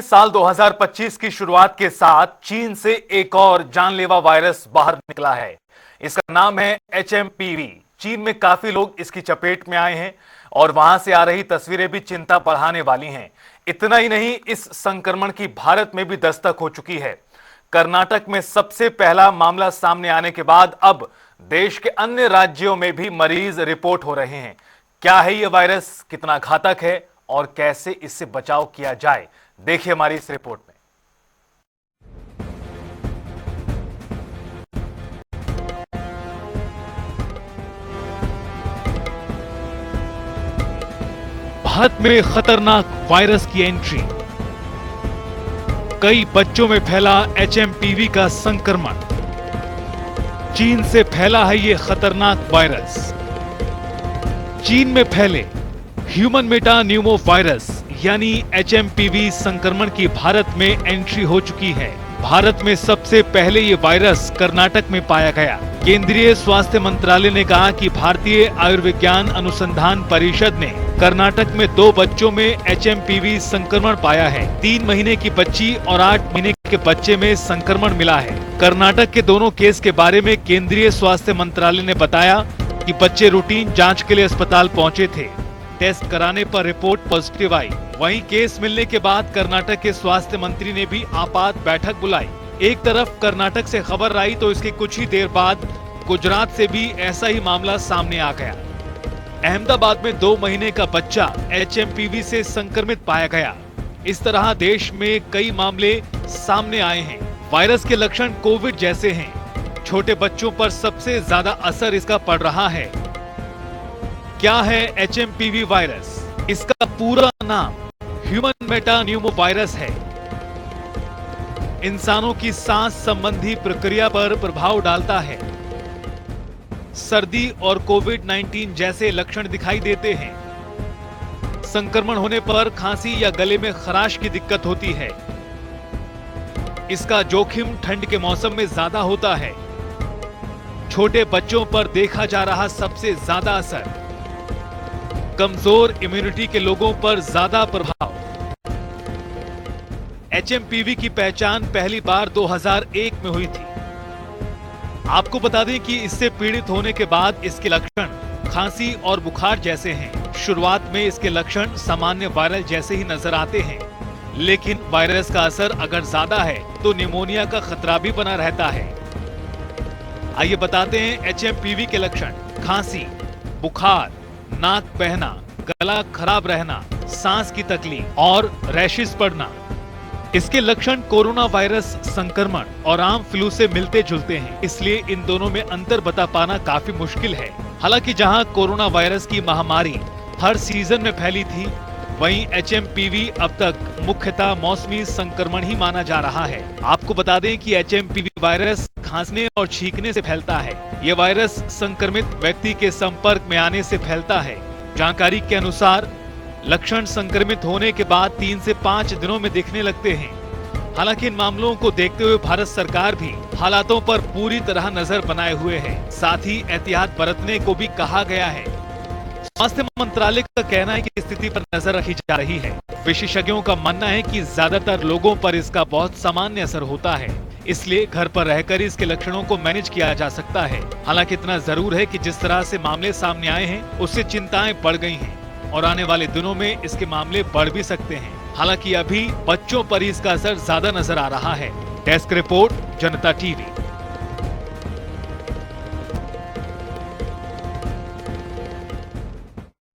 साल 2025 की शुरुआत के साथ चीन से एक और जानलेवा वायरस बाहर निकला है। इसका नाम है HMPV। चीन में काफी लोग इसकी चपेट में आए हैं और वहां से आ रही तस्वीरें भी चिंता बढ़ाने वाली हैं। इतना ही नहीं, इस संक्रमण की भारत में भी दस्तक हो चुकी है। कर्नाटक में सबसे पहला मामला सामने आने के बाद अब देश के अन्य राज्यों में भी मरीज रिपोर्ट हो रहे हैं। क्या है यह वायरस, कितना घातक है और कैसे इससे बचाव किया जाए, देखिए हमारी इस रिपोर्ट में। भारत में खतरनाक वायरस की एंट्री। कई बच्चों में फैला HMPV का संक्रमण। चीन से फैला है यह खतरनाक वायरस। चीन में फैले ह्यूमन मेटा न्यूमो वायरस यानी HMPV संक्रमण की भारत में एंट्री हो चुकी है। भारत में सबसे पहले ये वायरस कर्नाटक में पाया गया। केंद्रीय स्वास्थ्य मंत्रालय ने कहा कि भारतीय आयुर्विज्ञान अनुसंधान परिषद ने कर्नाटक में 2 बच्चों में HMPV संक्रमण पाया है। 3 महीने की बच्ची और 8 महीने के बच्चे में संक्रमण मिला है। कर्नाटक के दोनों केस के बारे में केंद्रीय स्वास्थ्य मंत्रालय ने बताया कि बच्चे रूटीन जांच के लिए अस्पताल पहुंचे थे। टेस्ट कराने पर रिपोर्ट पॉजिटिव आई। वहीं केस मिलने के बाद कर्नाटक के स्वास्थ्य मंत्री ने भी आपात बैठक बुलाई। एक तरफ कर्नाटक से खबर आई तो इसके कुछ ही देर बाद गुजरात से भी ऐसा ही मामला सामने आ गया। अहमदाबाद में 2 महीने का बच्चा HMPV से संक्रमित पाया गया। इस तरह देश में कई मामले सामने आए हैं। वायरस के लक्षण कोविड जैसे हैं। छोटे बच्चों पर सबसे ज्यादा असर इसका पड़ रहा है। क्या है HMPV वायरस? इसका पूरा नाम ह्यूमन मेटा न्यूमो वायरस है। इंसानों की सांस संबंधी प्रक्रिया पर प्रभाव डालता है। सर्दी और कोविड-19 जैसे लक्षण दिखाई देते हैं। संक्रमण होने पर खांसी या गले में खराश की दिक्कत होती है। इसका जोखिम ठंड के मौसम में ज्यादा होता है। छोटे बच्चों पर देखा जा रहा सबसे ज्यादा असर। कमजोर इम्यूनिटी के लोगों पर ज्यादा प्रभाव। HMPV की पहचान पहली बार 2001 में हुई थी। आपको बता दें कि इससे पीड़ित होने के बाद इसके लक्षण खांसी और बुखार जैसे हैं। शुरुआत में इसके लक्षण सामान्य वायरल जैसे ही नजर आते हैं, लेकिन वायरस का असर अगर ज्यादा है तो निमोनिया का खतरा भी बना रहता है। आइए बताते हैं HMPV के लक्षण। खांसी, बुखार, नाक बहना, गला खराब रहना, सांस की तकलीफ और रैशेस पड़ना। इसके लक्षण कोरोना वायरस संक्रमण और आम फ्लू से मिलते जुलते हैं, इसलिए इन दोनों में अंतर बता पाना काफी मुश्किल है। हालांकि जहां कोरोना वायरस की महामारी हर सीजन में फैली थी, वहीं HMPV अब तक मुख्यतः मौसमी संक्रमण ही माना जा रहा है। आपको बता दें कि HMPV वायरस खांसने और छींकने से फैलता है। यह वायरस संक्रमित व्यक्ति के संपर्क में आने से फैलता है। जानकारी के अनुसार लक्षण संक्रमित होने के बाद 3 से 5 दिनों में दिखने लगते हैं। हालांकि इन मामलों को देखते हुए भारत सरकार भी हालातों पर पूरी तरह नजर बनाए हुए है। साथ ही एहतियात बरतने को भी कहा गया है। स्वास्थ्य मंत्रालय का कहना है कि स्थिति पर नजर रखी जा रही है। विशेषज्ञों का मानना है कि ज्यादातर लोगों पर इसका बहुत सामान्य असर होता है, इसलिए घर पर रहकर इसके लक्षणों को मैनेज किया जा सकता है। हालांकि इतना जरूर है कि जिस तरह से मामले सामने आए हैं, उससे चिंताएं बढ़ गई हैं और आने वाले दिनों में इसके मामले बढ़ भी सकते हैं। हालांकि अभी बच्चों पर इसका असर ज्यादा नजर आ रहा है। डेस्क रिपोर्ट, जनता टीवी।